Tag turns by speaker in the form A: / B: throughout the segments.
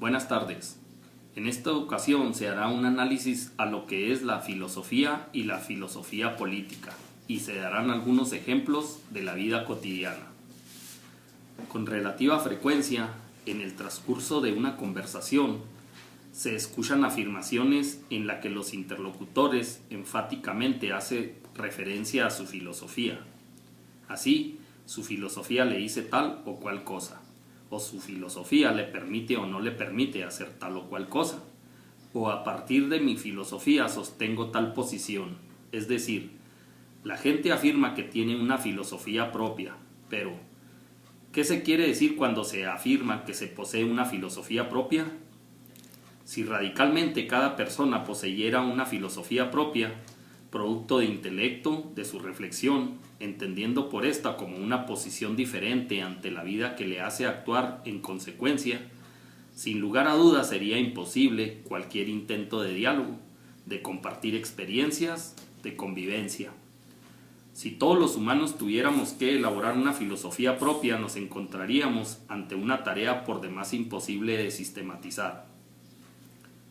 A: Buenas tardes. En esta ocasión se hará un análisis a lo que es la filosofía y la filosofía política, y se darán algunos ejemplos de la vida cotidiana. Con relativa frecuencia, en el transcurso de una conversación, se escuchan afirmaciones en las que los interlocutores enfáticamente hacen referencia a su filosofía. Así, su filosofía le dice tal o cual cosa, o su filosofía le permite o no le permite hacer tal o cual cosa, o a partir de mi filosofía sostengo tal posición. Es decir, la gente afirma que tiene una filosofía propia, pero ¿qué se quiere decir cuando se afirma que se posee una filosofía propia? Si radicalmente cada persona poseyera una filosofía propia, producto de intelecto, de su reflexión, entendiendo por esta como una posición diferente ante la vida que le hace actuar en consecuencia, sin lugar a dudas sería imposible cualquier intento de diálogo, de compartir experiencias, de convivencia. Si todos los humanos tuviéramos que elaborar una filosofía propia, nos encontraríamos ante una tarea por demás imposible de sistematizar.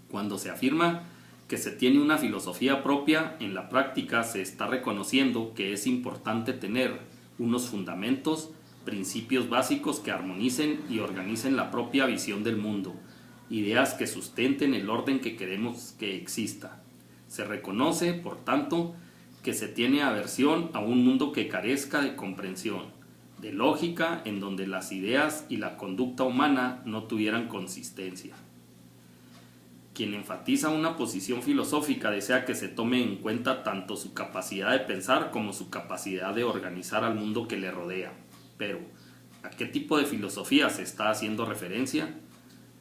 A: Cuando se afirma que se tiene una filosofía propia, en la práctica se está reconociendo que es importante tener unos fundamentos, principios básicos que armonicen y organicen la propia visión del mundo, ideas que sustenten el orden que queremos que exista. Se reconoce, por tanto, que se tiene aversión a un mundo que carezca de comprensión, de lógica, en donde las ideas y la conducta humana no tuvieran consistencia. Quien enfatiza una posición filosófica desea que se tome en cuenta tanto su capacidad de pensar como su capacidad de organizar al mundo que le rodea. Pero, ¿a qué tipo de filosofía se está haciendo referencia?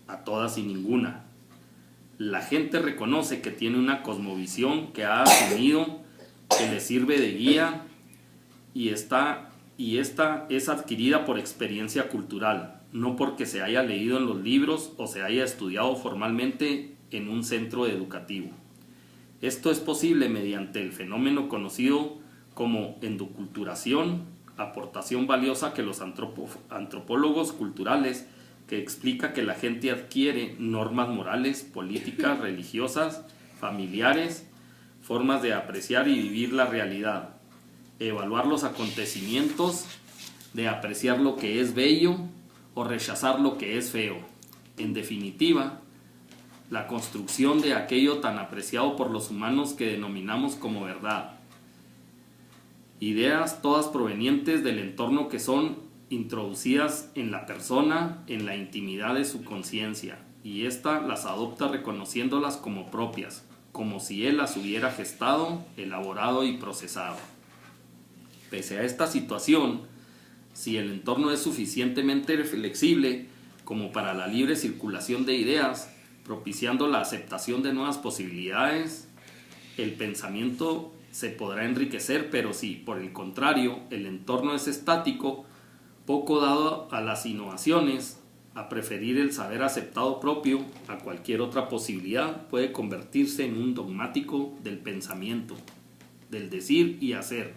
A: A todas y ninguna. La gente reconoce que tiene una cosmovisión que ha asumido, que le sirve de guía, y esta es adquirida por experiencia cultural, no porque se haya leído en los libros o se haya estudiado formalmente en un centro educativo. Esto es posible mediante el fenómeno conocido como endoculturación, aportación valiosa que los antropólogos culturales, que explica que la gente adquiere normas morales, políticas, religiosas, familiares, formas de apreciar y vivir la realidad, evaluar los acontecimientos, de apreciar lo que es bello o rechazar lo que es feo. En definitiva, la construcción de aquello tan apreciado por los humanos que denominamos como verdad. Ideas todas provenientes del entorno que son introducidas en la persona, en la intimidad de su conciencia, y ésta las adopta reconociéndolas como propias, como si él las hubiera gestado, elaborado y procesado. Pese a esta situación, si el entorno es suficientemente flexible como para la libre circulación de ideas, propiciando la aceptación de nuevas posibilidades, el pensamiento se podrá enriquecer, pero si, por el contrario, el entorno es estático, poco dado a las innovaciones, a preferir el saber aceptado propio a cualquier otra posibilidad, puede convertirse en un dogmático del pensamiento, del decir y hacer.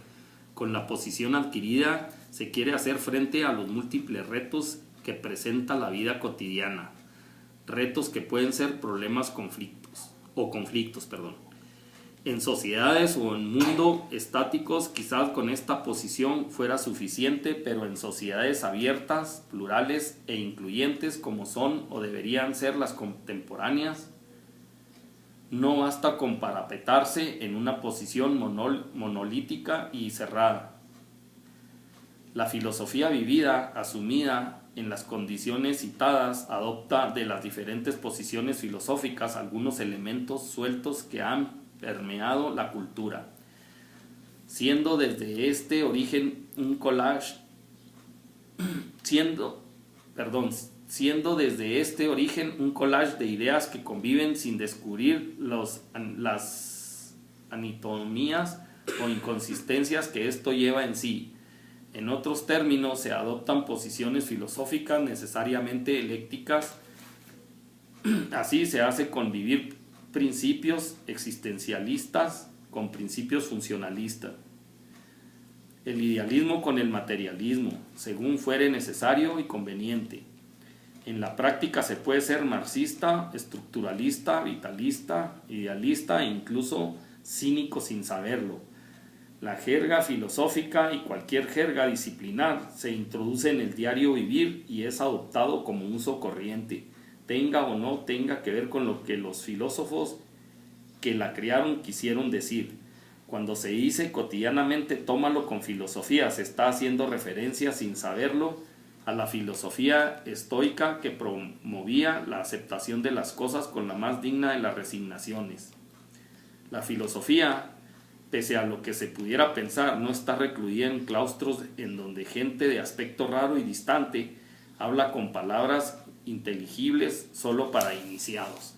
A: Con la posición adquirida se quiere hacer frente a los múltiples retos que presenta la vida cotidiana, retos que pueden ser conflictos. En sociedades o en mundos estáticos quizás con esta posición fuera suficiente, pero en sociedades abiertas, plurales e incluyentes como son o deberían ser las contemporáneas, no basta con parapetarse en una posición monolítica y cerrada. La filosofía vivida, asumida en las condiciones citadas, adopta de las diferentes posiciones filosóficas algunos elementos sueltos que han permeado la cultura, siendo desde este origen un collage de ideas que conviven sin descubrir las anatomías o inconsistencias que esto lleva en sí. En otros términos, se adoptan posiciones filosóficas necesariamente eclécticas. Así se hace convivir principios existencialistas con principios funcionalistas, el idealismo con el materialismo, según fuere necesario y conveniente. En la práctica se puede ser marxista, estructuralista, vitalista, idealista e incluso cínico sin saberlo. La jerga filosófica y cualquier jerga disciplinar se introduce en el diario vivir y es adoptado como uso corriente, tenga o no tenga que ver con lo que los filósofos que la crearon quisieron decir. Cuando se dice cotidianamente tómalo con filosofía, se está haciendo referencia sin saberlo a la filosofía estoica que promovía la aceptación de las cosas con la más digna de las resignaciones. La filosofía, pese a lo que se pudiera pensar, no está recluida en claustros en donde gente de aspecto raro y distante habla con palabras inteligibles solo para iniciados.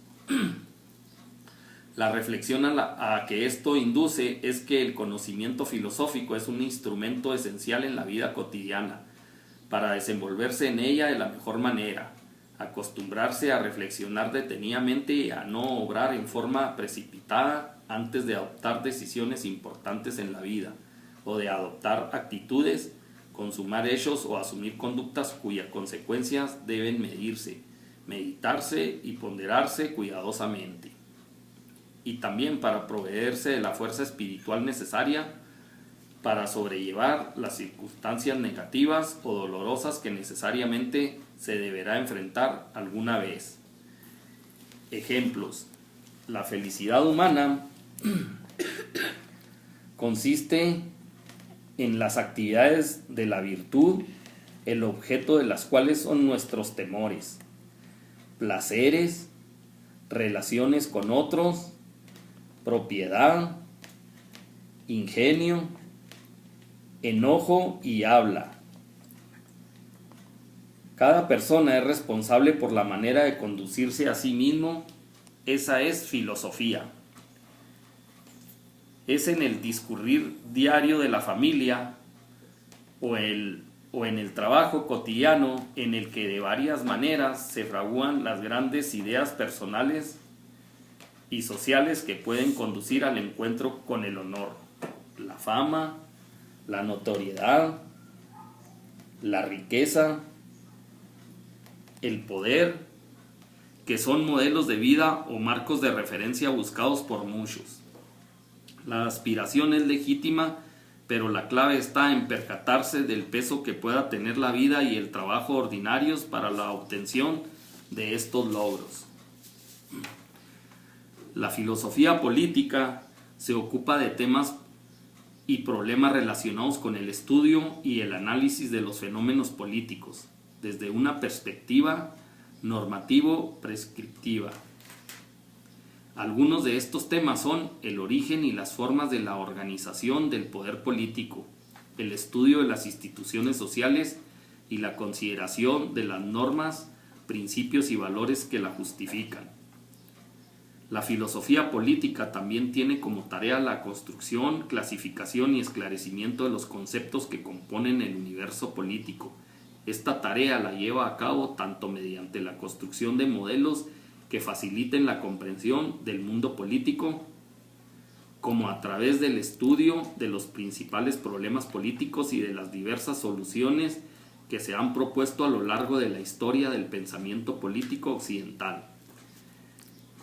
A: La reflexión a que esto induce es que el conocimiento filosófico es un instrumento esencial en la vida cotidiana, para desenvolverse en ella de la mejor manera, acostumbrarse a reflexionar detenidamente y a no obrar en forma precipitada antes de adoptar decisiones importantes en la vida, o de adoptar actitudes, consumar hechos o asumir conductas cuyas consecuencias deben medirse, meditarse y ponderarse cuidadosamente. Y también para proveerse de la fuerza espiritual necesaria para sobrellevar las circunstancias negativas o dolorosas que necesariamente se deberá enfrentar alguna vez. Ejemplos. La felicidad humana consiste en las actividades de la virtud, el objeto de las cuales son nuestros temores, placeres, relaciones con otros, propiedad, ingenio, enojo y habla. Cada persona es responsable por la manera de conducirse a sí mismo. Esa es filosofía. Es en el discurrir diario de la familia o en el trabajo cotidiano en el que de varias maneras se fragúan las grandes ideas personales y sociales que pueden conducir al encuentro con el honor, la fama, la notoriedad, la riqueza, el poder, que son modelos de vida o marcos de referencia buscados por muchos. La aspiración es legítima, pero la clave está en percatarse del peso que pueda tener la vida y el trabajo ordinarios para la obtención de estos logros. La filosofía política se ocupa de temas y problemas relacionados con el estudio y el análisis de los fenómenos políticos, desde una perspectiva normativo-prescriptiva. Algunos de estos temas son el origen y las formas de la organización del poder político, el estudio de las instituciones sociales y la consideración de las normas, principios y valores que la justifican. La filosofía política también tiene como tarea la construcción, clasificación y esclarecimiento de los conceptos que componen el universo político. Esta tarea la lleva a cabo tanto mediante la construcción de modelos que faciliten la comprensión del mundo político, como a través del estudio de los principales problemas políticos y de las diversas soluciones que se han propuesto a lo largo de la historia del pensamiento político occidental.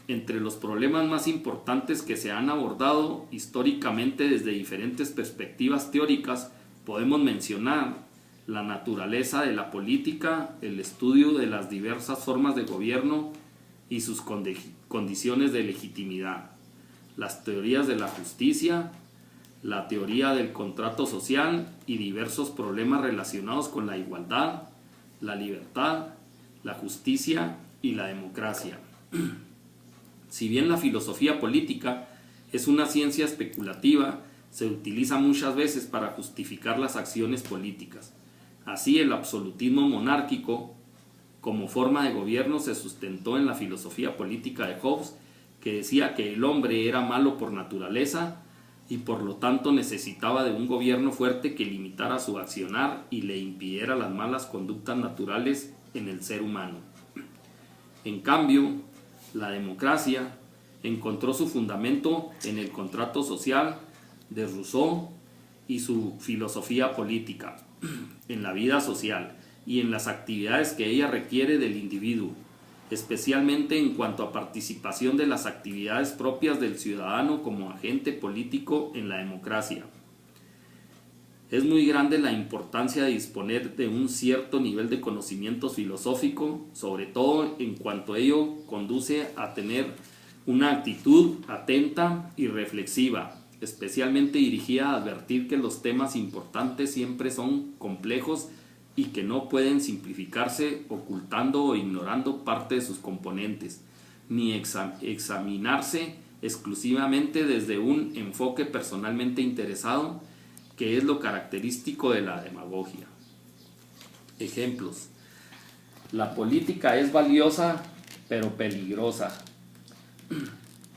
A: Entre los problemas más importantes que se han abordado históricamente desde diferentes perspectivas teóricas, podemos mencionar la naturaleza de la política, el estudio de las diversas formas de gobierno y sus condiciones de legitimidad, las teorías de la justicia, la teoría del contrato social y diversos problemas relacionados con la igualdad, la libertad, la justicia y la democracia. Si bien la filosofía política es una ciencia especulativa, se utiliza muchas veces para justificar las acciones políticas. Así, el absolutismo monárquico como forma de gobierno se sustentó en la filosofía política de Hobbes, que decía que el hombre era malo por naturaleza y por lo tanto necesitaba de un gobierno fuerte que limitara su accionar y le impidiera las malas conductas naturales en el ser humano. En cambio, la democracia encontró su fundamento en el contrato social de Rousseau y su filosofía política. En la vida social, y en las actividades que ella requiere del individuo, especialmente en cuanto a participación de las actividades propias del ciudadano como agente político en la democracia. Es muy grande la importancia de disponer de un cierto nivel de conocimiento filosófico, sobre todo en cuanto ello conduce a tener una actitud atenta y reflexiva, especialmente dirigida a advertir que los temas importantes siempre son complejos y que no pueden simplificarse ocultando o ignorando parte de sus componentes, ni examinarse exclusivamente desde un enfoque personalmente interesado, que es lo característico de la demagogia. Ejemplos: la política es valiosa pero peligrosa.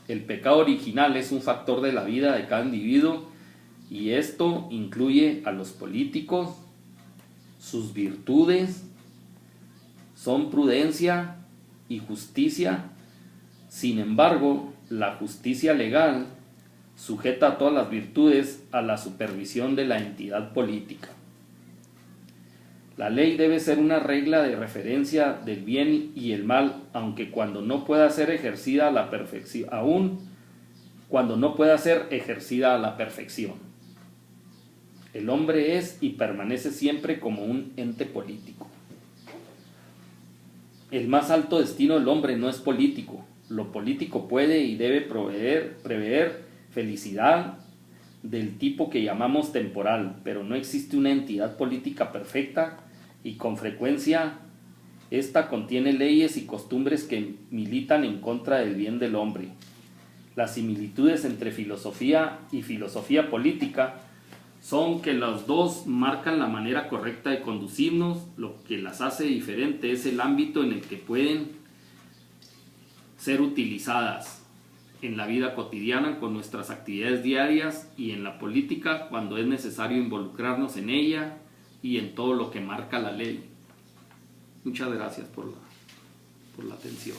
A: El pecado original es un factor de la vida de cada individuo y esto incluye a los políticos. Sus virtudes son prudencia y justicia. Sin embargo, la justicia legal sujeta a todas las virtudes a la supervisión de la entidad política. La ley debe ser una regla de referencia del bien y el mal, aunque cuando no pueda ser ejercida a la perfección, aun cuando no pueda ser ejercida a la perfección. El hombre es y permanece siempre como un ente político. El más alto destino del hombre no es político. Lo político puede y debe prever felicidad del tipo que llamamos temporal, pero no existe una entidad política perfecta y con frecuencia esta contiene leyes y costumbres que militan en contra del bien del hombre. Las similitudes entre filosofía y filosofía política son que los dos marcan la manera correcta de conducirnos. Lo que las hace diferente es el ámbito en el que pueden ser utilizadas en la vida cotidiana con nuestras actividades diarias, y en la política cuando es necesario involucrarnos en ella y en todo lo que marca la ley. Muchas gracias por la atención.